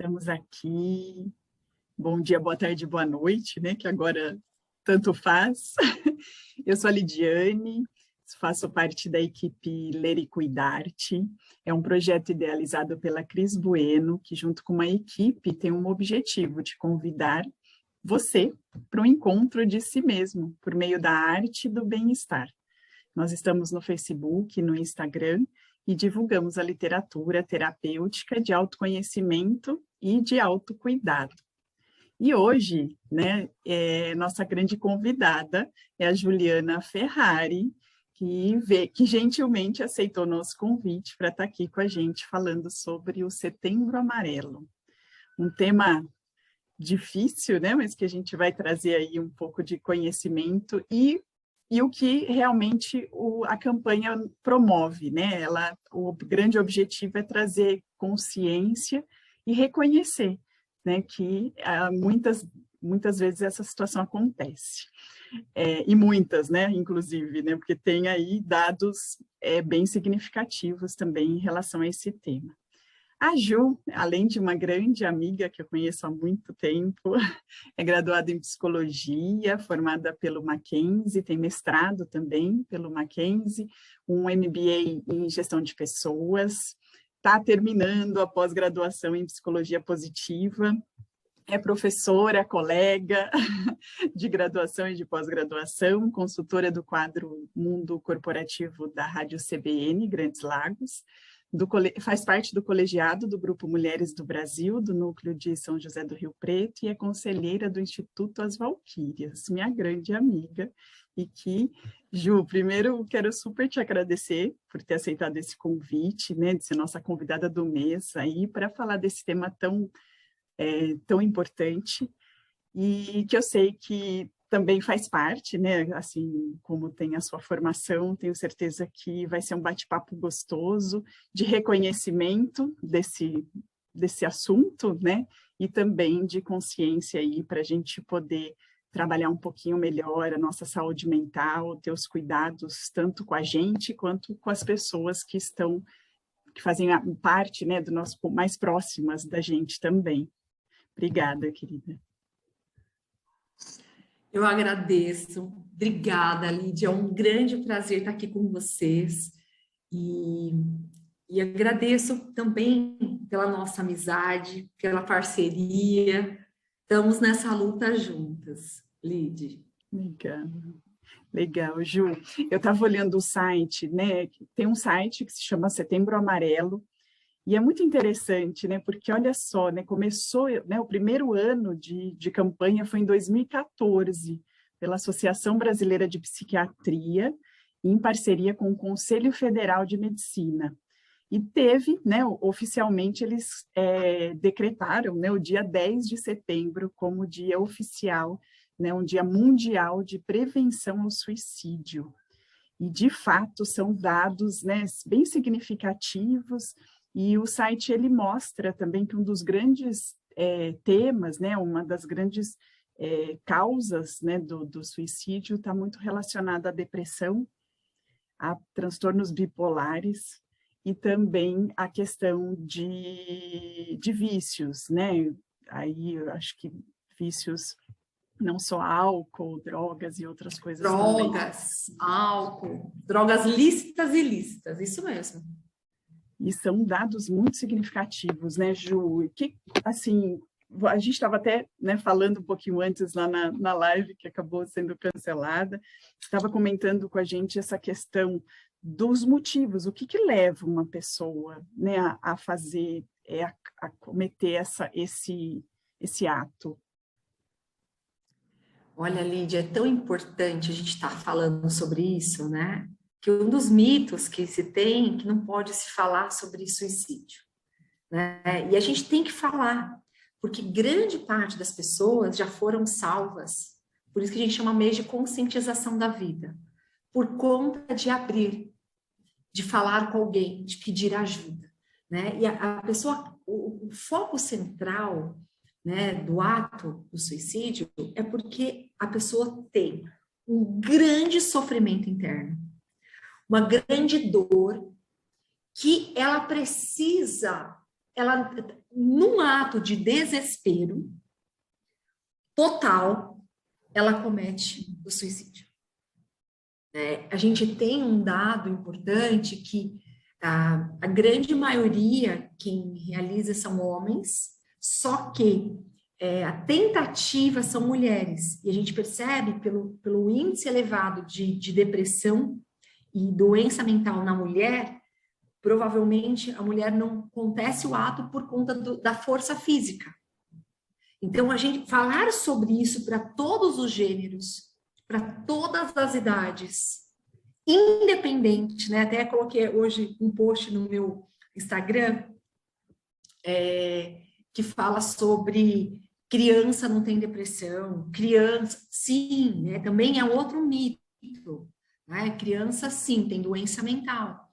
Estamos aqui. Bom dia, boa tarde, boa noite, né? Que agora tanto faz. Eu sou a Lidiane, faço parte da equipe Ler e Cuidar-te. É um projeto idealizado pela Cris Bueno, que junto com uma equipe tem um objetivo de convidar você para um encontro de si mesmo, por meio da arte e do bem-estar. Nós estamos no Facebook, no Instagram, e divulgamos a literatura terapêutica de autoconhecimento e de autocuidado. E hoje, né, nossa grande convidada é a Juliana Ferrari, que gentilmente aceitou nosso convite para estar aqui com a gente falando sobre o Setembro Amarelo. Um tema difícil, né, mas que a gente vai trazer aí um pouco de conhecimento e o que realmente a campanha promove, né? O grande objetivo é trazer consciência e reconhecer, né, que muitas vezes essa situação acontece. E muitas, né, inclusive, né, porque tem aí dados bem significativos também em relação a esse tema. A Ju, além de uma grande amiga que eu conheço há muito tempo, é graduada em psicologia, formada pelo Mackenzie, tem mestrado também pelo Mackenzie, um MBA em gestão de pessoas, está terminando a pós-graduação em psicologia positiva, é professora, colega de graduação e de pós-graduação, consultora do quadro Mundo Corporativo da Rádio CBN, Grandes Lagos, faz parte do colegiado do Grupo Mulheres do Brasil, do Núcleo de São José do Rio Preto, e é conselheira do Instituto As Valquírias, minha grande amiga, e que, Ju, primeiro quero super te agradecer por ter aceitado esse convite, né, de ser nossa convidada do mês aí, para falar desse tema tão importante, e que eu sei que também faz parte, né, assim como tem a sua formação, tenho certeza que vai ser um bate-papo gostoso, de reconhecimento desse assunto, né, e também de consciência aí para a gente poder trabalhar um pouquinho melhor a nossa saúde mental, ter os cuidados tanto com a gente quanto com as pessoas que fazem parte, né, do nosso mais próximas da gente também. Obrigada, querida. Eu agradeço. Obrigada, Lídia. É um grande prazer estar aqui com vocês. E agradeço também pela nossa amizade, pela parceria. Estamos nessa luta juntas, Lídia. Legal, Ju. Eu estava olhando o site, né? Tem um site que se chama Setembro Amarelo, e é muito interessante, né? Porque olha só, né? Começou, né? O primeiro ano de campanha foi em 2014, pela Associação Brasileira de Psiquiatria, em parceria com o Conselho Federal de Medicina. E teve, né? Oficialmente eles decretaram, né? O dia 10 de setembro como dia oficial, né? Um dia mundial de prevenção ao suicídio. E de fato são dados, né? Bem significativos. E o site ele mostra também que um dos grandes temas, né, uma das grandes causas, né, do suicídio está muito relacionada à depressão, a transtornos bipolares e também a questão de vícios, né? Aí eu acho que vícios não só álcool, drogas e outras coisas também. Álcool, drogas lícitas e ilícitas, isso mesmo. E são dados muito significativos, né, Ju? Que, assim, a gente estava até, né, falando um pouquinho antes lá na live, que acabou sendo cancelada, estava comentando com a gente essa questão dos motivos, o que leva uma pessoa, né, a fazer, a cometer esse ato. Olha, Lídia, é tão importante a gente estar falando sobre isso, né? Que um dos mitos que se tem é que não pode se falar sobre suicídio, né? E a gente tem que falar, porque grande parte das pessoas já foram salvas, por isso que a gente chama mês de conscientização da vida, por conta de abrir, de falar com alguém, de pedir ajuda, né? E a pessoa, o foco central, né, do ato do suicídio é porque a pessoa tem um grande sofrimento interno, uma grande dor que ela precisa ela, num ato de desespero total, ela comete o suicídio. A gente tem um dado importante que a grande maioria quem realiza são homens, só que a tentativa são mulheres. E a gente percebe pelo índice elevado de depressão e doença mental na mulher, provavelmente a mulher não acontece o ato por conta da força física. Então, a gente falar sobre isso para todos os gêneros, para todas as idades, independente, né? Até coloquei hoje um post no meu Instagram que fala sobre criança não tem depressão, criança, sim, né? Também é outro mito, né? Criança, sim, tem doença mental,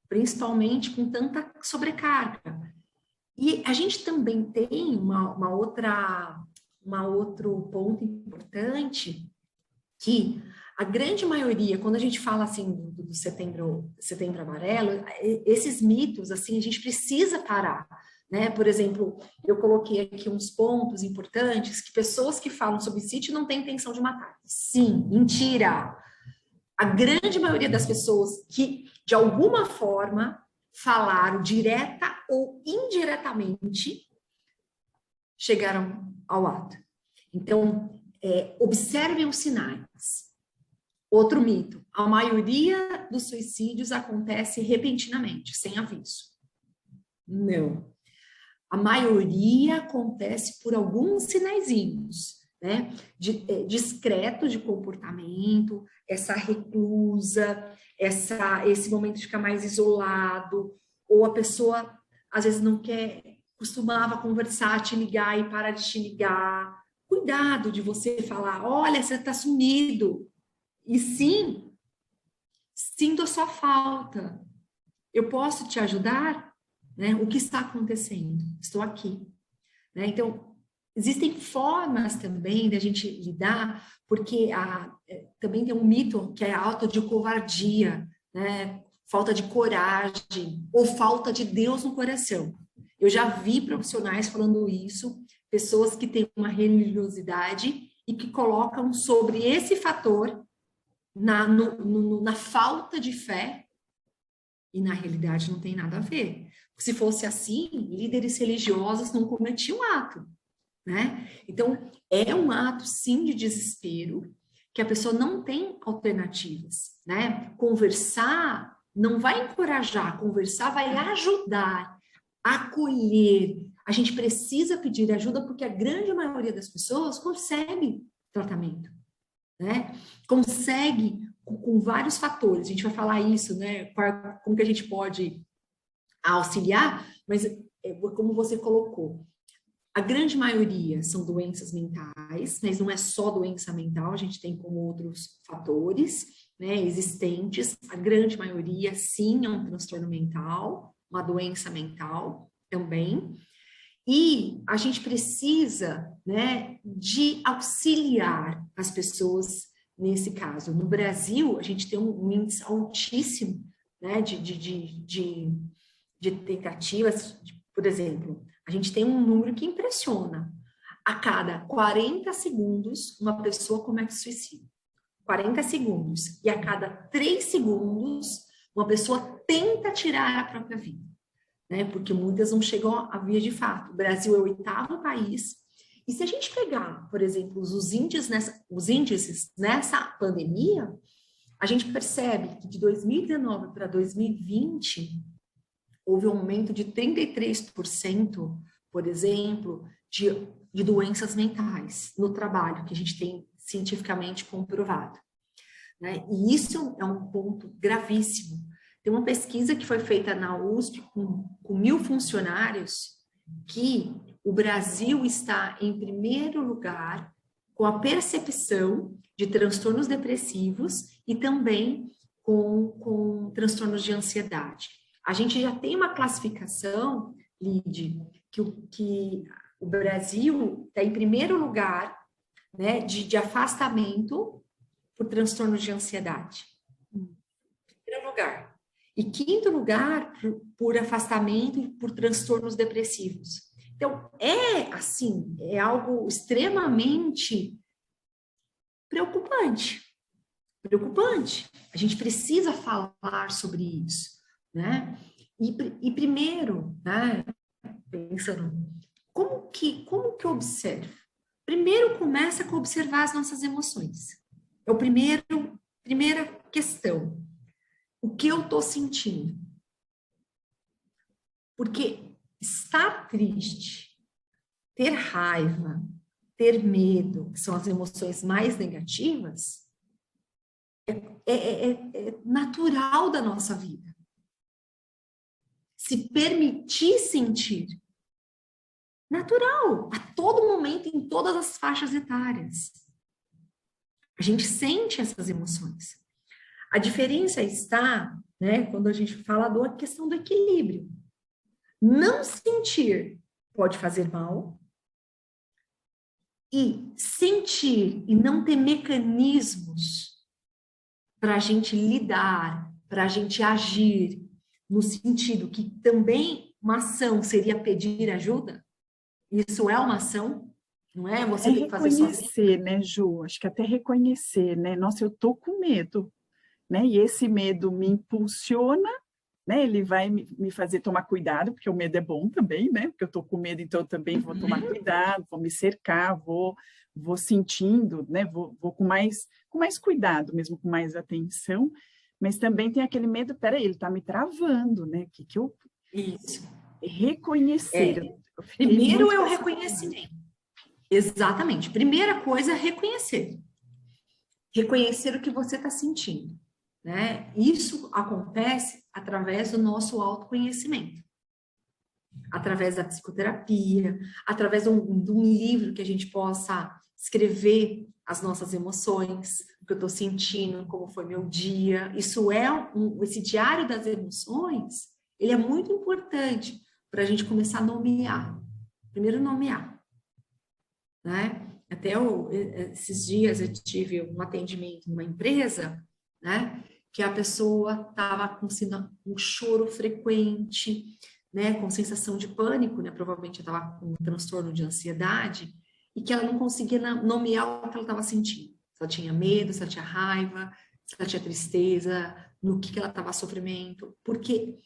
principalmente com tanta sobrecarga. E a gente também tem uma outro ponto importante, que a grande maioria, quando a gente fala assim do setembro amarelo, esses mitos, assim, a gente precisa parar, né? Por exemplo, eu coloquei aqui uns pontos importantes, que pessoas que falam sobre suicídio não têm intenção de matar. Sim, mentira! A grande maioria das pessoas que, de alguma forma, falaram direta ou indiretamente, chegaram ao ato. Então, observem os sinais. Outro mito, a maioria dos suicídios acontece repentinamente, sem aviso. Não. A maioria acontece por alguns sinaizinhos, né? Discreto de comportamento, essa reclusa, esse momento de ficar mais isolado, ou a pessoa às vezes não quer, costumava conversar, te ligar e para de te ligar. Cuidado de você falar, olha, você está sumido. E sim, sinto a sua falta. Eu posso te ajudar? Né? O que está acontecendo? Estou aqui. Né? Então, existem formas também da gente lidar, porque também tem um mito que é a falta de covardia, né? Falta de coragem ou falta de Deus no coração. Eu já vi profissionais falando isso, pessoas que têm uma religiosidade e que colocam sobre esse fator na falta de fé, e na realidade não tem nada a ver. Se fosse assim, líderes religiosos não cometiam ato, né? Então, é um ato, sim, de desespero, que a pessoa não tem alternativas, né? Conversar não vai encorajar, conversar vai ajudar, acolher. A gente precisa pedir ajuda porque a grande maioria das pessoas consegue tratamento, né? Consegue com vários fatores. A gente vai falar isso, né? Como que a gente pode auxiliar, mas como você colocou, a grande maioria são doenças mentais, mas não é só doença mental, a gente tem como outros fatores, né, existentes. A grande maioria, sim, é um transtorno mental, uma doença mental também. E a gente precisa, né, de auxiliar as pessoas nesse caso. No Brasil, a gente tem um índice altíssimo, né, de tentativas, por exemplo, a gente tem um número que impressiona. A cada 40 segundos, uma pessoa comete suicídio. 40 segundos. E a cada 3 segundos, uma pessoa tenta tirar a própria vida, né? Porque muitas não chegam à via de fato. O Brasil é o 8º país. E se a gente pegar, por exemplo, os índices nessa pandemia, a gente percebe que de 2019 para 2020, houve um aumento de 33%, por exemplo, de doenças mentais no trabalho, que a gente tem cientificamente comprovado, né? E isso é um ponto gravíssimo. Tem uma pesquisa que foi feita na USP com 1.000 funcionários, que o Brasil está em primeiro lugar com a percepção de transtornos depressivos e também com transtornos de ansiedade. A gente já tem uma classificação, Lide, que o Brasil está em primeiro lugar, né, de afastamento por transtornos de ansiedade. Em primeiro lugar. E quinto lugar, por afastamento e por transtornos depressivos. Então, é algo extremamente preocupante. A gente precisa falar sobre isso, né? E primeiro, né, pensando, como que eu observo? Primeiro começa com observar as nossas emoções. É o primeira questão. O que eu estou sentindo? Porque estar triste, ter raiva, ter medo, que são as emoções mais negativas, é natural da nossa vida. Se permitir sentir, natural, a todo momento, em todas as faixas etárias. A gente sente essas emoções. A diferença está, né, quando a gente fala da questão do equilíbrio. Não sentir pode fazer mal, e sentir e não ter mecanismos para a gente lidar, para a gente agir, no sentido que também uma ação seria pedir ajuda, isso é uma ação, não é? Você tem que fazer sozinho. Reconhecer, né, Ju? Acho que até reconhecer, né? Nossa, eu tô com medo, né? E esse medo me impulsiona, né? Ele vai me fazer tomar cuidado, porque o medo é bom também, né? Porque eu tô com medo, então eu também vou tomar cuidado, vou me cercar, vou sentindo, né? Vou com mais cuidado, mesmo com mais atenção. Mas também tem aquele medo, peraí, ele tá me travando, né? Que eu Isso. reconhecer. Eu fiquei Primeiro muito é o dessa reconhecimento. Exatamente. Primeira coisa é reconhecer. Reconhecer o que você está sentindo, né? Isso acontece através do nosso autoconhecimento. Através da psicoterapia, através de um livro que a gente possa escrever as nossas emoções, o que eu estou sentindo, como foi meu dia. Isso esse diário das emoções, ele é muito importante para a gente começar a nomear. Primeiro nomear, né? Até esses dias eu tive um atendimento numa empresa, né? Que a pessoa estava com um choro frequente, né? Com sensação de pânico, né? Provavelmente estava com um transtorno de ansiedade e que ela não conseguia nomear o que ela estava sentindo. Se ela tinha medo, se ela tinha raiva, se ela tinha tristeza, no que ela estava sofrimento, porque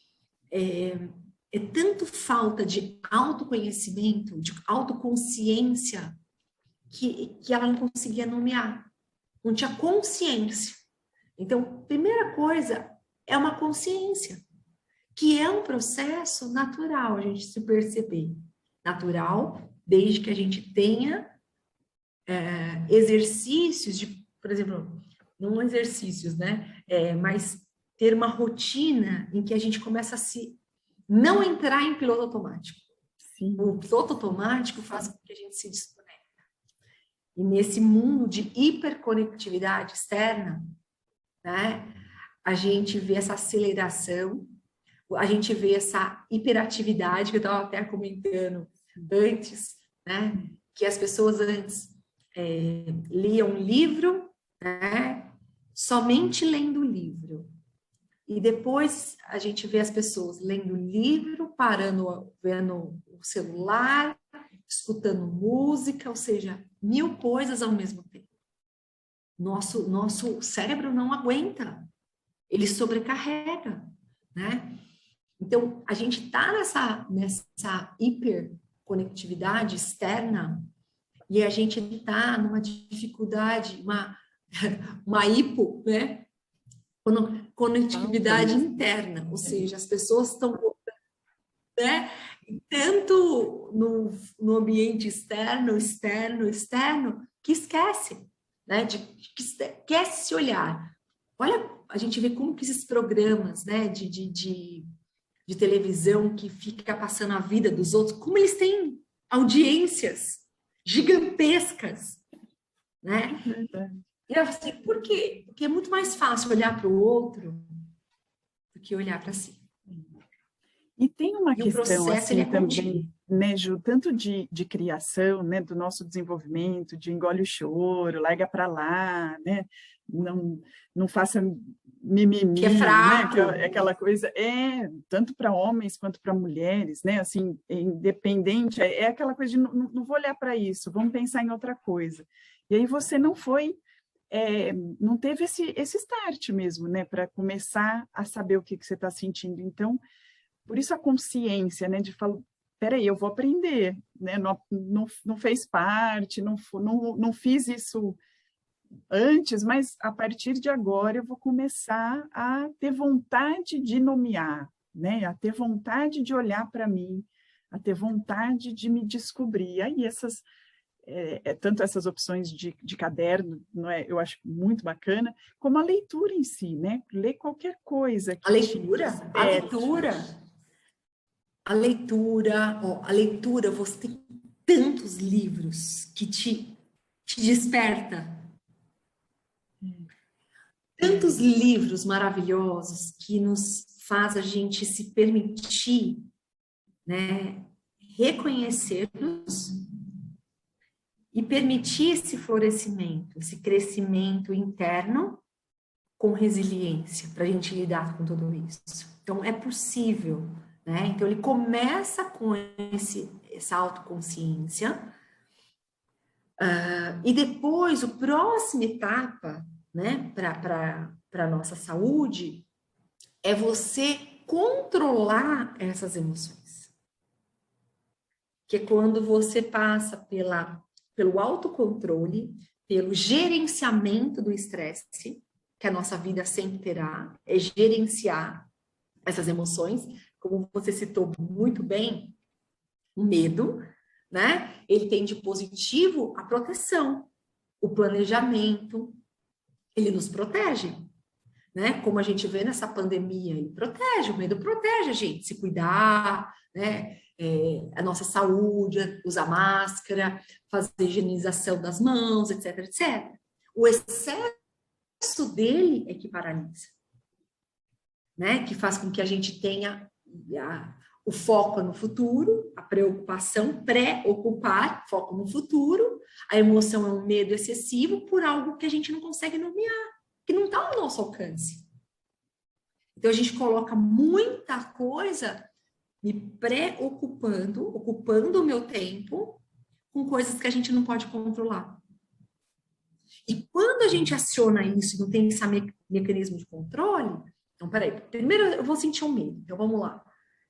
é tanto falta de autoconhecimento, de autoconsciência, que ela não conseguia nomear, não tinha consciência. Então, primeira coisa é uma consciência, que é um processo natural, a gente se perceber. Natural, desde que a gente tenha exercícios de, por exemplo, não exercícios, né? Mas ter uma rotina em que a gente começa a não entrar em piloto automático. Sim. O piloto automático faz com que a gente se desconecte. E nesse mundo de hiperconectividade externa, né, a gente vê essa aceleração, a gente vê essa hiperatividade, que eu estava até comentando antes, né, que as pessoas antes liam um livro, né, somente lendo o livro. E depois a gente vê as pessoas lendo o livro, vendo o celular, escutando música, ou seja, 1000 coisas ao mesmo tempo. Nosso cérebro não aguenta, ele sobrecarrega, né? Então, a gente está nessa hiperconectividade externa e a gente está numa dificuldade, uma hipo, né? Conectividade interna, ou seja, as pessoas estão, né? Tanto no ambiente externo, que esquece, né? Que esquece se olhar. Olha, a gente vê como que esses programas, né, de televisão que fica passando a vida dos outros, como eles têm audiências gigantescas, né? E eu assim, por quê? Porque é muito mais fácil olhar para o outro do que olhar para si. E tem uma E o questão processo, ele assim é também, contínuo. né, Ju, tanto de criação, né, do nosso desenvolvimento, de engole o choro, larga para lá, né, não, não faça mimimi, Que é né, fraco. aquela coisa, tanto para homens quanto para mulheres, né, assim, independente, é aquela coisa de não vou olhar para isso, vamos pensar em outra coisa. E aí você não foi, não teve esse start mesmo, né, para começar a saber o que você está sentindo. Então, por isso a consciência, né, de falar, peraí, eu vou aprender, né, não fez parte, não fiz isso antes, mas a partir de agora eu vou começar a ter vontade de nomear, né, a ter vontade de olhar para mim, a ter vontade de me descobrir. Aí tanto essas opções de caderno, não é, eu acho muito bacana, como a leitura em si, né? Ler qualquer coisa que A leitura, você tem tantos livros que te desperta. Tantos livros maravilhosos que nos faz a gente se permitir, né, reconhecer-nos e permitir esse florescimento, esse crescimento interno com resiliência para a gente lidar com tudo isso. Então, é possível, né? Então, ele começa com essa autoconsciência e depois, a próxima etapa, né, para a nossa saúde, é você controlar essas emoções. Que é quando você passa pelo autocontrole, pelo gerenciamento do estresse, que a nossa vida sempre terá, é gerenciar essas emoções, como você citou muito bem, o medo, né? Ele tem de positivo a proteção, o planejamento, ele nos protege, né? Como a gente vê nessa pandemia, ele protege, o medo protege a gente, se cuidar, né? A nossa saúde, usar máscara, fazer higienização das mãos, etc, etc. O excesso dele é que paralisa, né? Que faz com que a gente tenha o foco no futuro, a preocupação, preocupar, foco no futuro, a emoção é um medo excessivo por algo que a gente não consegue nomear, que não está ao nosso alcance. Então, a gente coloca muita coisa me preocupando, ocupando o meu tempo com coisas que a gente não pode controlar. E quando a gente aciona isso, não tem esse mecanismo de controle, então, peraí, primeiro eu vou sentir um medo, então vamos lá.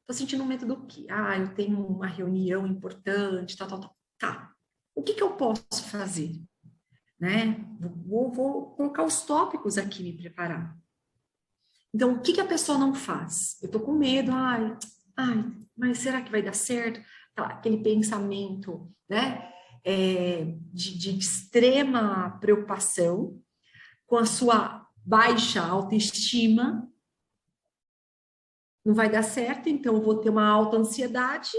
Tô sentindo um medo do quê? Eu tenho uma reunião importante, tal. Tá, o que eu posso fazer? Né? Vou colocar os tópicos aqui, me preparar. Então, o que a pessoa não faz? Eu tô com medo, mas será que vai dar certo? Tá, aquele pensamento, né, de extrema preocupação, com a sua baixa autoestima, não vai dar certo, então eu vou ter uma alta ansiedade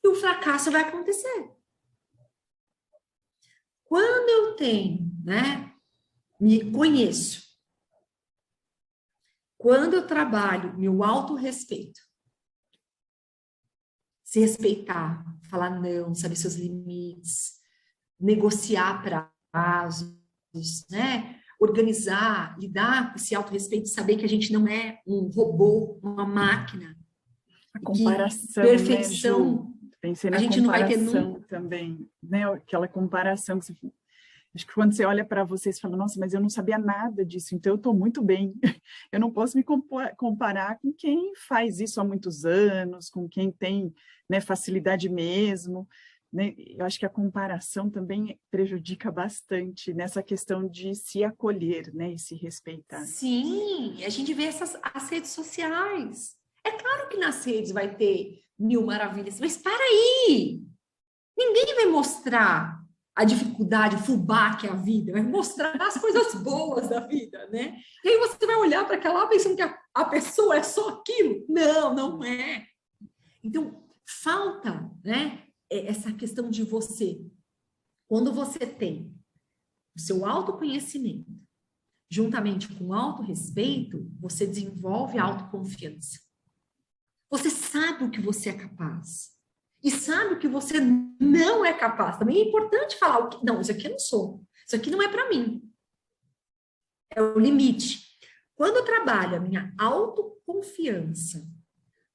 e o fracasso vai acontecer. Quando eu tenho, né, me conheço, quando eu trabalho meu autorrespeito, se respeitar, falar não, saber seus limites, negociar prazos, né? Organizar, lidar com esse autorrespeito, saber que a gente não é um robô, uma máquina. A comparação, perfeição, né, Ju? Pensei na a gente não vai ter comparação também, né? Aquela comparação que você... Acho que quando você olha para você, você fala, nossa, mas eu não sabia nada disso, então eu estou muito bem. Eu não posso me comparar com quem faz isso há muitos anos, com quem tem, né, facilidade mesmo. Né? Eu acho que a comparação também prejudica bastante nessa questão de se acolher, né, e se respeitar. Sim, a gente vê as redes sociais. É claro que nas redes vai ter mil maravilhas, mas para aí! Ninguém vai mostrar a dificuldade, o fubá que é a vida, vai mostrar as coisas boas da vida, né? E aí você vai olhar para aquela pensando que a pessoa é só aquilo. Não, não é. Então, falta, né, essa questão de você, quando você tem o seu autoconhecimento, juntamente com o autorrespeito, você desenvolve a autoconfiança. Você sabe o que você é capaz. e sabe o que você não é capaz. Também é importante falar o que, não, isso aqui eu não sou, isso aqui não é para mim. É o limite. Quando eu trabalho a minha autoconfiança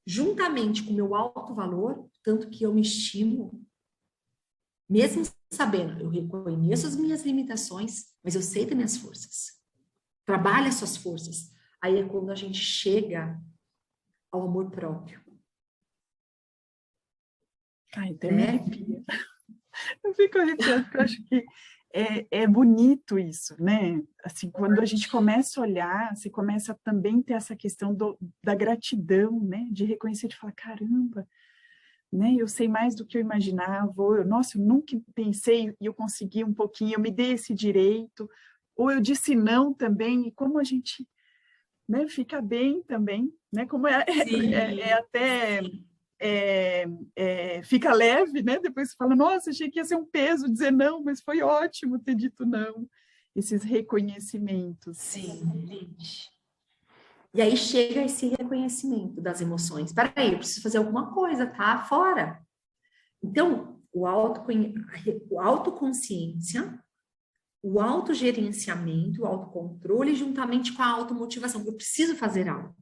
juntamente com o meu alto valor, tanto que eu me estimo, mesmo sabendo, eu reconheço as minhas limitações, mas eu sei das minhas forças. Trabalha as suas forças. Aí é quando a gente chega ao amor próprio. Ai, até me arrepia. Eu fico arrepiada, porque eu acho que é bonito isso, né? Assim, quando a gente começa a olhar, você começa a também ter essa questão da gratidão, né? De reconhecer, de falar, caramba, né? Eu sei mais do que eu imaginava, nossa, eu nunca pensei e eu consegui um pouquinho, eu me dei esse direito, ou eu disse não também, e como a gente, né, fica bem também, né? Como até... fica leve, né? Depois você fala, nossa, achei que ia ser um peso dizer não, mas foi ótimo ter dito não. Esses reconhecimentos. Sim, e aí chega esse reconhecimento das emoções. Peraí, eu preciso fazer alguma coisa, tá? Fora. Então, a autoconsciência, o autogerenciamento, o autocontrole, juntamente com a automotivação. Eu preciso fazer algo.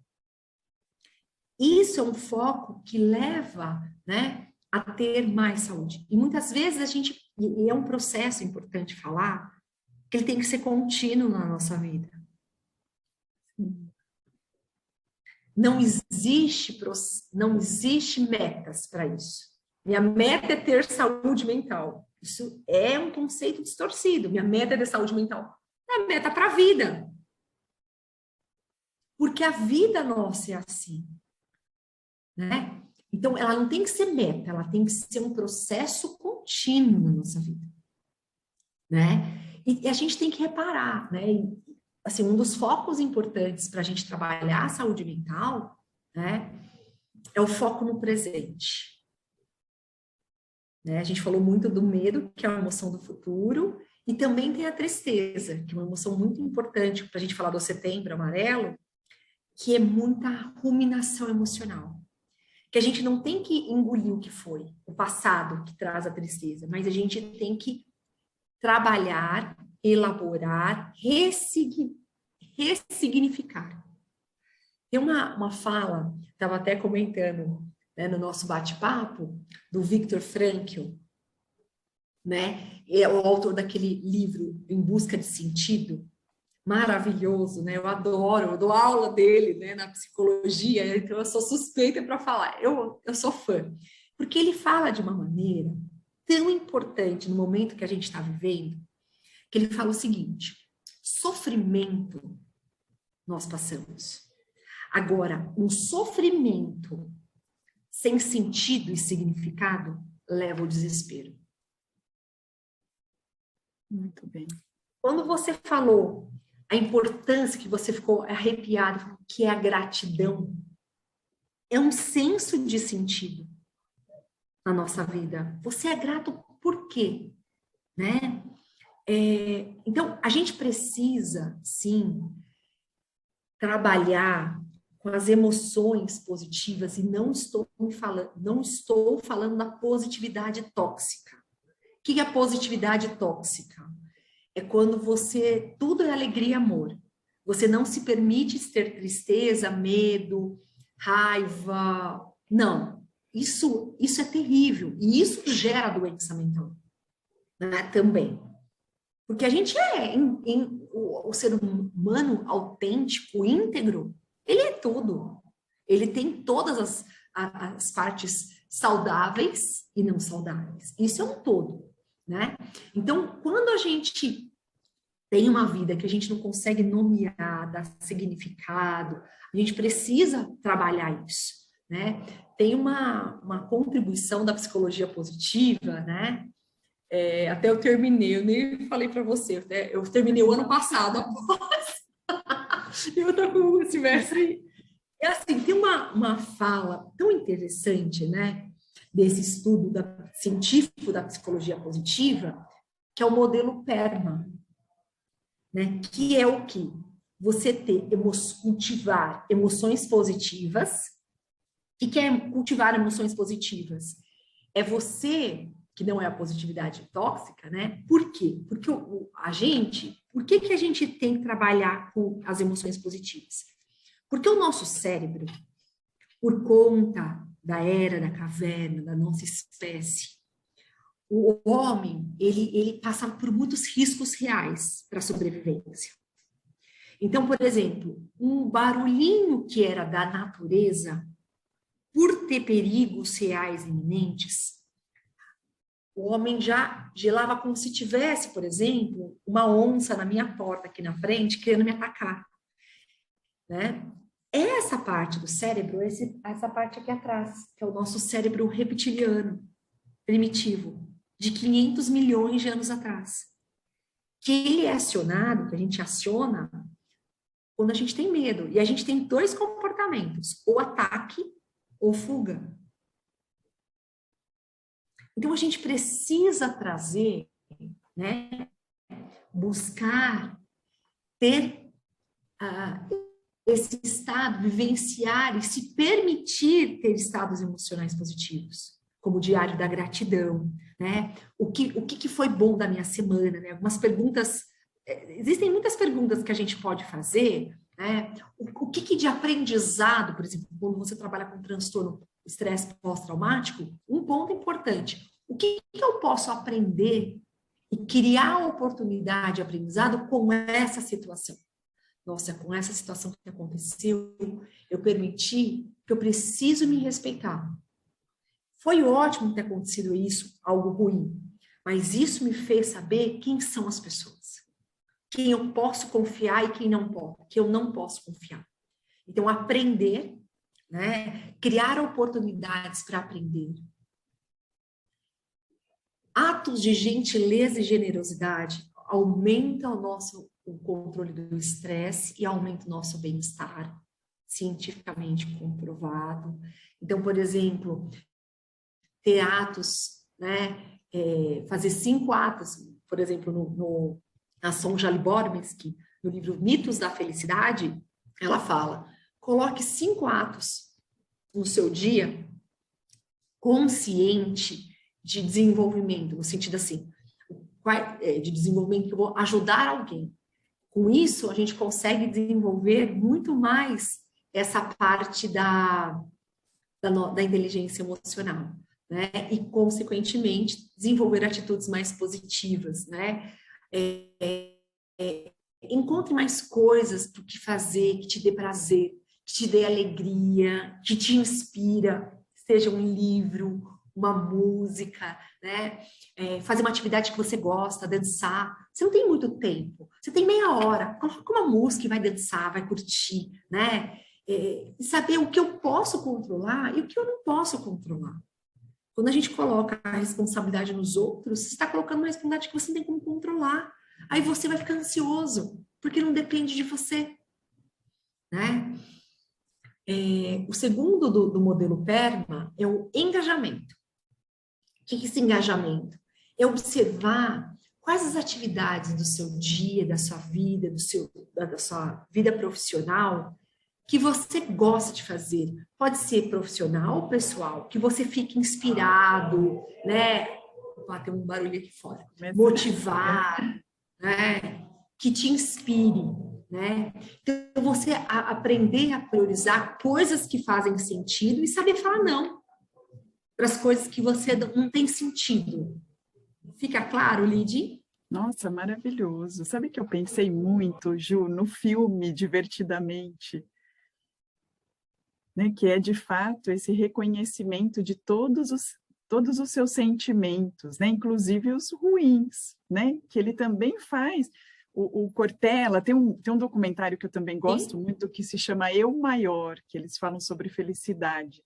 Isso é um foco que leva, né, a ter mais saúde. E muitas vezes a gente, e é um processo importante falar, que ele tem que ser contínuo na nossa vida. Não existe metas para isso. Minha meta é ter saúde mental. Isso é um conceito distorcido. Minha meta é ter saúde mental. É meta para a vida. Porque a vida nossa é assim. Né? Então, ela não tem que ser meta, ela tem que ser um processo contínuo na nossa vida. Né? E a gente tem que reparar, né? E, assim, um dos focos importantes para a gente trabalhar a saúde mental, né, é o foco no presente. Né? A gente falou muito do medo, que é uma emoção do futuro, e também tem a tristeza, que é uma emoção muito importante para a gente falar do Setembro Amarelo, que é muita ruminação emocional. Que a gente não tem que engolir o que foi, o passado que traz a tristeza, mas a gente tem que trabalhar, elaborar, ressignificar. Tem uma fala, estava até comentando, né, no nosso bate-papo, do Viktor Frankl, né? É o autor daquele livro Em Busca de Sentido, maravilhoso, né? Eu dou aula dele, né, na psicologia, então eu sou suspeita para falar, eu sou fã, porque ele fala de uma maneira tão importante no momento que a gente está vivendo, que ele fala o seguinte: sofrimento nós passamos. Agora, um sofrimento sem sentido e significado leva ao desespero. Muito bem. Quando você falou a importância, que você ficou arrepiado, que é a gratidão, é um senso de sentido na nossa vida. Você é grato por quê? Né? Então, a gente precisa, sim, trabalhar com as emoções positivas, e não estou falando da positividade tóxica. O que é a positividade tóxica? É quando tudo é alegria e amor. Você não se permite ter tristeza, medo, raiva. Não. Isso é terrível. E isso gera doença mental, né, também. Porque a gente o ser humano autêntico, íntegro, ele é tudo. Ele tem todas as partes saudáveis e não saudáveis. Isso é um todo, né? Então, quando a gente tem uma vida que a gente não consegue nomear, dar significado, a gente precisa trabalhar isso, né? Tem uma contribuição da psicologia positiva, né? Até eu terminei, eu nem falei para você, né? Eu terminei o ano passado após. Eu tô com o semestre. Assim, tem uma fala tão interessante, né? Desse estudo científico da psicologia positiva, que é o modelo PERMA, né? Que é o que? Você cultivar emoções positivas. O que é cultivar emoções positivas? é você, que não é a positividade tóxica, né? Por quê? Porque por que a gente tem que trabalhar com as emoções positivas? Porque o nosso cérebro, por conta da era da caverna, da nossa espécie, o homem, ele passa por muitos riscos reais para a sobrevivência. Então, por exemplo, um barulhinho que era da natureza, por ter perigos reais iminentes, o homem já gelava como se tivesse, por exemplo, uma onça na minha porta aqui na frente, querendo me atacar, né? Essa parte do cérebro, essa parte aqui atrás, que é o nosso cérebro reptiliano, primitivo, de 500 milhões de anos atrás, que ele é acionado, que a gente aciona quando a gente tem medo. E a gente tem dois comportamentos, ou ataque ou fuga. Então, a gente precisa trazer, né, buscar ter esse estado, vivenciar e se permitir ter estados emocionais positivos, como o diário da gratidão, né? O que foi bom da minha semana, né? Algumas perguntas, existem muitas perguntas que a gente pode fazer, né? O que de aprendizado, por exemplo, quando você trabalha com transtorno estresse pós-traumático, um ponto importante, o que eu posso aprender e criar oportunidade de aprendizado com essa situação? Nossa, com essa situação que aconteceu, eu permiti que eu preciso me respeitar. Foi ótimo ter acontecido isso, algo ruim, mas isso me fez saber quem são as pessoas, quem eu posso confiar e quem não posso, que eu não posso confiar. Então, aprender, né? Criar oportunidades para aprender. Atos de gentileza e generosidade aumentam o controle do estresse e aumenta o nosso bem-estar, cientificamente comprovado. Então, por exemplo, ter atos, né, fazer 5 atos, por exemplo, na Sonja Lyubomirsky, no livro Mitos da Felicidade, ela fala, coloque 5 atos no seu dia consciente de desenvolvimento, no sentido assim, de desenvolvimento que eu vou ajudar alguém. Com isso, a gente consegue desenvolver muito mais essa parte da inteligência emocional, né? E, consequentemente, desenvolver atitudes mais positivas, né? Encontre mais coisas para o que fazer, que te dê prazer, que te dê alegria, que te inspira, seja um livro, uma música, né? Fazer uma atividade que você gosta, dançar. Você não tem muito tempo, você tem meia hora, coloca uma música e vai dançar, vai curtir, né? E saber o que eu posso controlar e o que eu não posso controlar. Quando a gente coloca a responsabilidade nos outros, você está colocando uma responsabilidade que você não tem como controlar. Aí você vai ficar ansioso, porque não depende de você, né? O segundo do modelo PERMA é o engajamento. O que é esse engajamento? É observar quais as atividades do seu dia, da sua vida, da sua vida profissional que você gosta de fazer. Pode ser profissional ou pessoal, que você fique inspirado, né? Opa, tem um barulho aqui fora. Motivar, né? Que te inspire, né? Então, você aprender a priorizar coisas que fazem sentido e saber falar não para as coisas que você não tem sentido. Fica claro, Lidy? Nossa, maravilhoso. Sabe que eu pensei muito, Ju, no filme Divertidamente, né? Que é, de fato, esse reconhecimento de todos os seus sentimentos, né? Inclusive os ruins, né? Que ele também faz. O Cortella, tem um documentário que eu também gosto muito, que se chama Eu Maior, que eles falam sobre felicidade.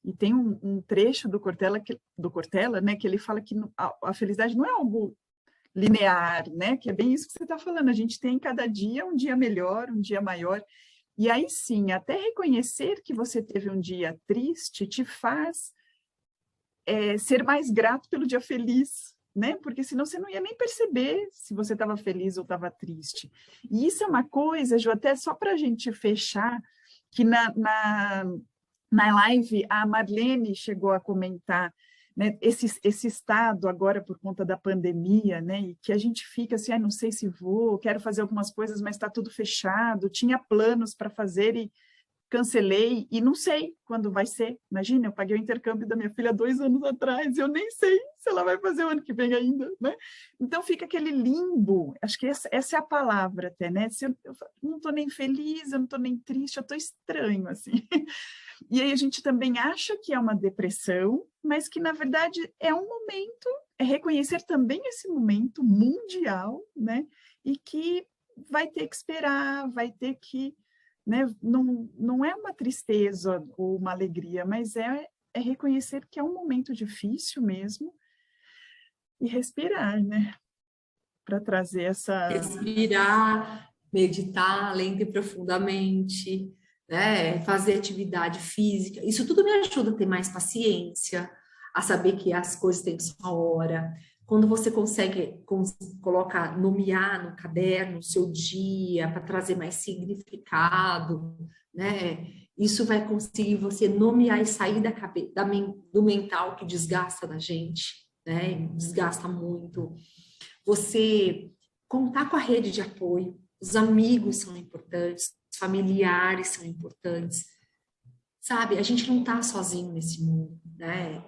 E tem um trecho do Cortella, né, que ele fala que a felicidade não é algo linear, né? Que é bem isso que você está falando. A gente tem cada dia um dia melhor, um dia maior. E aí sim, até reconhecer que você teve um dia triste te faz ser mais grato pelo dia feliz, né? Porque senão você não ia nem perceber se você estava feliz ou estava triste. E isso é uma coisa, Ju, até só para a gente fechar, que na live a Marlene chegou a comentar, né, esse estado agora por conta da pandemia, né, e que a gente fica assim, não sei se vou, quero fazer algumas coisas, mas está tudo fechado, tinha planos para fazer e cancelei, e não sei quando vai ser. Imagina, eu paguei o intercâmbio da minha filha 2 anos atrás, e eu nem sei se ela vai fazer o ano que vem ainda, né? Então fica aquele limbo, acho que essa é a palavra até, né? Se eu não estou nem feliz, eu não estou nem triste, eu estou estranho, assim. E aí a gente também acha que é uma depressão, mas que, na verdade, é um momento, é reconhecer também esse momento mundial, né? E que vai ter que esperar, vai ter que, né? Não é uma tristeza ou uma alegria, mas é reconhecer que é um momento difícil mesmo e respirar, né? Para trazer essa... Respirar, meditar lenta e profundamente, né? Fazer atividade física. Isso tudo me ajuda a ter mais paciência, a saber que as coisas têm sua hora. Quando você consegue colocar, nomear no caderno o seu dia para trazer mais significado, né? Isso vai conseguir você nomear e sair do mental que desgasta da gente, né? Desgasta muito. Você contar com a rede de apoio, os amigos são importantes, os familiares são importantes, sabe? A gente não está sozinho nesse mundo, né?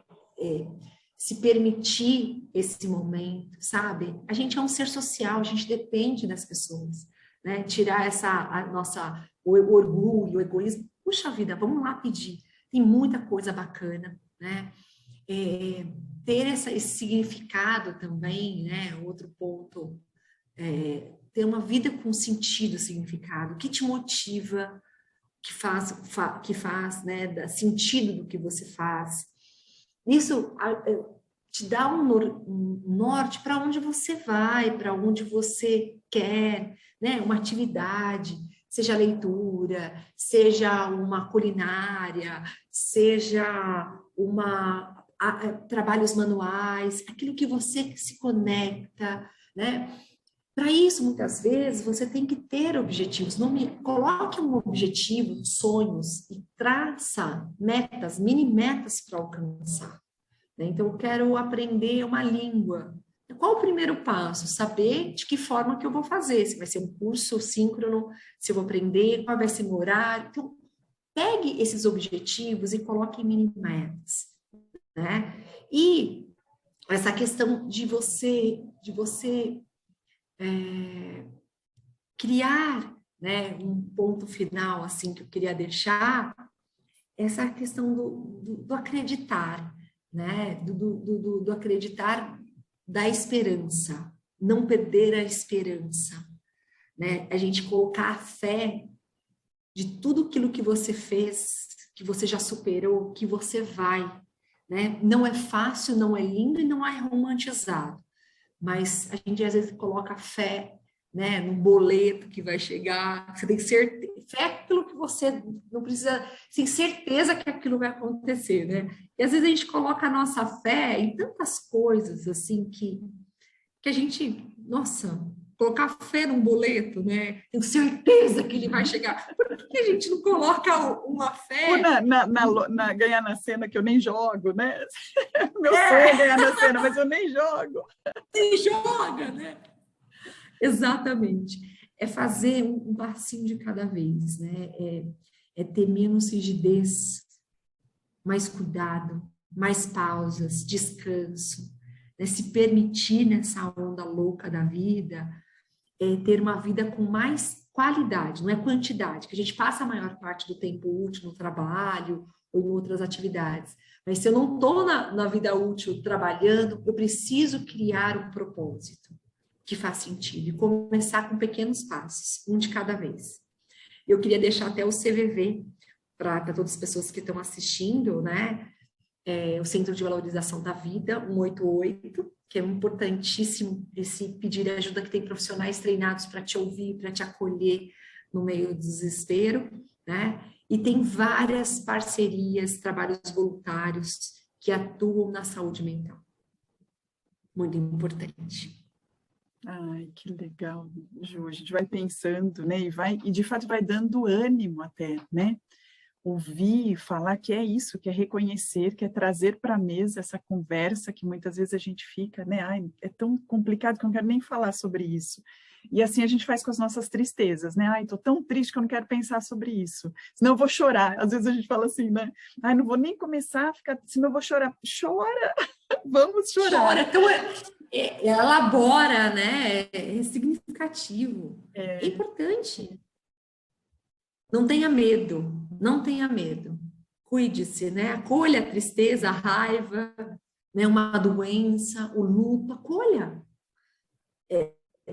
Se permitir esse momento, sabe? A gente é um ser social, a gente depende das pessoas, né? Tirar o orgulho, o egoísmo. Puxa vida, vamos lá pedir. Tem muita coisa bacana, né? Ter esse significado também, né? Outro ponto, ter uma vida com sentido, significado, que te motiva, que faz, né? Dá sentido do que você faz. Isso te dá um norte para onde você vai, para onde você quer, né? Uma atividade, seja leitura, seja uma culinária, seja trabalhos manuais, aquilo que você se conecta, né? Para isso, muitas vezes, você tem que ter objetivos. Coloque um objetivo, sonhos e traça metas, mini metas para alcançar. Né? Então, eu quero aprender uma língua. Qual o primeiro passo? Saber de que forma que eu vou fazer. Se vai ser um curso síncrono, se eu vou aprender, qual vai ser o meu horário. Então, pegue esses objetivos e coloque em mini metas. Né? E essa questão de você criar, né, um ponto final assim que eu queria deixar, essa questão do acreditar, né, do acreditar, da esperança, não perder a esperança, né, a gente colocar a fé de tudo aquilo que você fez, que você já superou, que você vai, né, não é fácil, não é lindo e não é romantizado, mas a gente às vezes coloca fé, né, no boleto que vai chegar, você tem certeza, fé é aquilo que você não precisa, sem certeza que aquilo vai acontecer, né? E às vezes a gente coloca a nossa fé em tantas coisas, assim, que a gente, nossa, colocar fé num boleto, né? Tenho certeza que ele vai chegar. Por que a gente não coloca uma fé? Ou ganhar na cena que eu nem jogo, né? Meu sonho é ganhar na cena, mas eu nem jogo. Nem joga, né? Exatamente. É fazer um passinho de cada vez, né? É ter menos rigidez, mais cuidado, mais pausas, descanso, né? Se permitir nessa onda louca da vida, ter uma vida com mais qualidade, não é quantidade, que a gente passa a maior parte do tempo útil no trabalho ou em outras atividades. Mas se eu não estou na vida útil trabalhando, eu preciso criar um propósito que faz sentido e começar com pequenos passos, um de cada vez. Eu queria deixar até o CVV para todas as pessoas que estão assistindo, né? O Centro de Valorização da Vida, 188, que é importantíssimo esse pedir ajuda, que tem profissionais treinados para te ouvir, para te acolher no meio do desespero, né? E tem várias parcerias, trabalhos voluntários que atuam na saúde mental. Muito importante. Ai, que legal, Ju. A gente vai pensando, né? E de fato vai dando ânimo até, né? ouvir, falar que é isso, que é reconhecer, que é trazer para a mesa essa conversa que muitas vezes a gente fica, né? Ai, é tão complicado que eu não quero nem falar sobre isso. E assim a gente faz com as nossas tristezas, né? Ai, estou tão triste que eu não quero pensar sobre isso, senão eu vou chorar. Às vezes a gente fala assim, né? Ai, não vou nem começar a ficar, senão eu vou chorar. Chora! Vamos chorar! Chora! Então, elabora, né? É significativo. É importante. Não tenha medo, não tenha medo. Cuide-se, né? Acolha a tristeza, a raiva, né? Uma doença, o luto, acolha.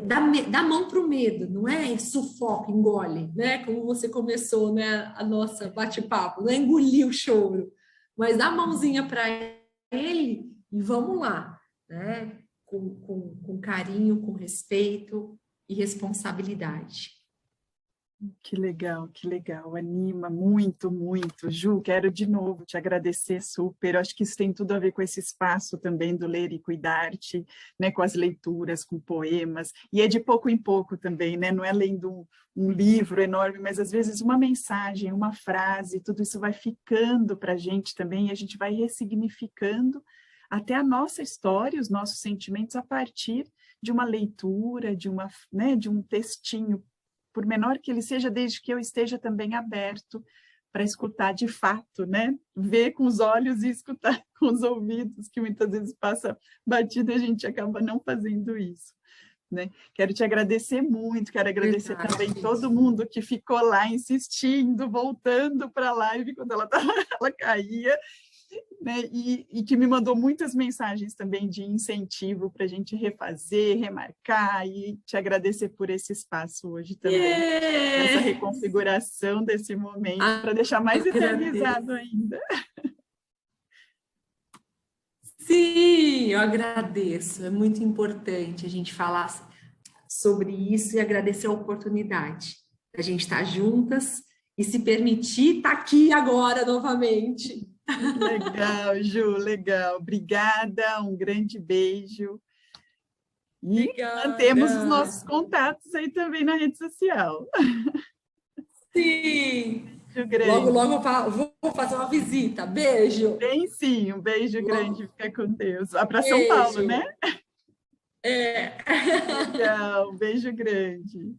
Dá mão para o medo, não é sufoca, engole, né? Como você começou, né? A nossa bate-papo, não é engolir o choro, mas dá a mãozinha para ele e vamos lá, né? Com carinho, com respeito e responsabilidade. Que legal, anima muito, muito. Ju, quero de novo te agradecer super, eu acho que isso tem tudo a ver com esse espaço também do Ler e Cuidar-te, né, com as leituras, com poemas, e é de pouco em pouco também, né, não é lendo um livro enorme, mas às vezes uma mensagem, uma frase, tudo isso vai ficando para a gente também, e a gente vai ressignificando até a nossa história, os nossos sentimentos a partir de uma leitura, né, de um textinho, por menor que ele seja, desde que eu esteja também aberto para escutar de fato, né? Ver com os olhos e escutar com os ouvidos, que muitas vezes passa batido e a gente acaba não fazendo isso, né? Quero te agradecer muito, quero agradecer também todo mundo que ficou lá insistindo, voltando para a live quando ela caía, né? E que me mandou muitas mensagens também de incentivo para a gente refazer, remarcar, e te agradecer por esse espaço hoje também, essa reconfiguração desse momento, para deixar mais eternizado ainda. Sim, eu agradeço, é muito importante a gente falar sobre isso e agradecer a oportunidade da gente estar juntas e se permitir estar aqui agora novamente. Legal, Ju, legal. Obrigada, um grande beijo. E Obrigada. mantemos os nossos contatos aí também na rede social. Sim. Beijo grande. Logo, logo vou fazer uma visita. Beijo. Bem sim, um beijo grande. Fica com Deus. Vá para São Paulo, né? É. Legal, um beijo grande.